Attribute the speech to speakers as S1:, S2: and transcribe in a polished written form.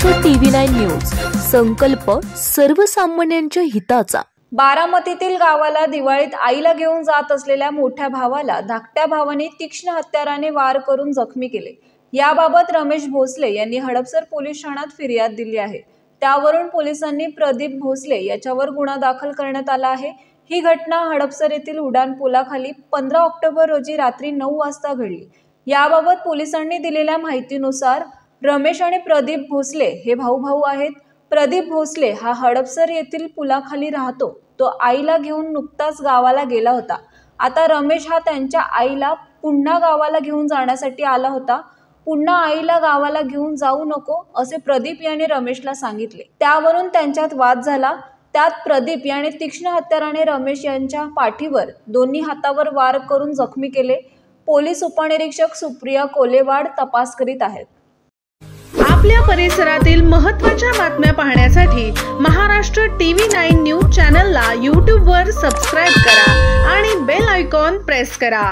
S1: Maharashtra TV9 news, संकल्प सर्वसामान्यांच्या हिताचा।
S2: बारामतीतील गावाला दिवाळीत आईला घेऊन जात असलेल्या मोठ्या भावाला धाकट्या भावाने तीक्ष्ण हत्याराने वार करून जखमी केले। याबाबत रमेश भोसले यांनी हडपसर पोलीस ठाण्यात फिर्याद दिली आहे। त्यावरून पोलिसांनी प्रदीप भोसले याच्यावर गुन्हा दाखल करण्यात आला आहे। ही घटना हडपसर येथील उड्डाण पुलाखाली 15 ऑक्टोबर रोजी रात्री 9 वाजता घडली। याबाबत पोलिसांनी दिलेल्या माहितीनुसार रमेश आणि प्रदीप भोसले हे भाऊ आहेत। प्रदीप भोसले हा हडपसर येथील पुलाखाली राहतो। तो आईला घेऊन नुकताच गावाला गेला होता। आता रमेश हा त्यांच्या आईला पुन्हा गावाला घेऊन जाण्यासाठी आला होता। पुन्हा आईला गावाला घेऊन जाऊ नको असे प्रदीप याने रमेशला सांगितले। त्यावरून त्यांच्यात वाद झाला। त्यात प्रदीप याने तीक्ष्ण हत्याराने रमेश यांच्या पाठीवर दोन्ही हातावर वार करून जखमी केले। पोलीस उपनिरीक्षक सुप्रिया कोलेवाड तपास करीत आहेत।
S3: आपल्या परिसरातील महत्त्वाच्या बातम्या पाहण्यासाठी महाराष्ट्र TV9 न्यूज चॅनलला YouTube वर सबस्क्राइब करा आणि बेल आयकॉन प्रेस करा।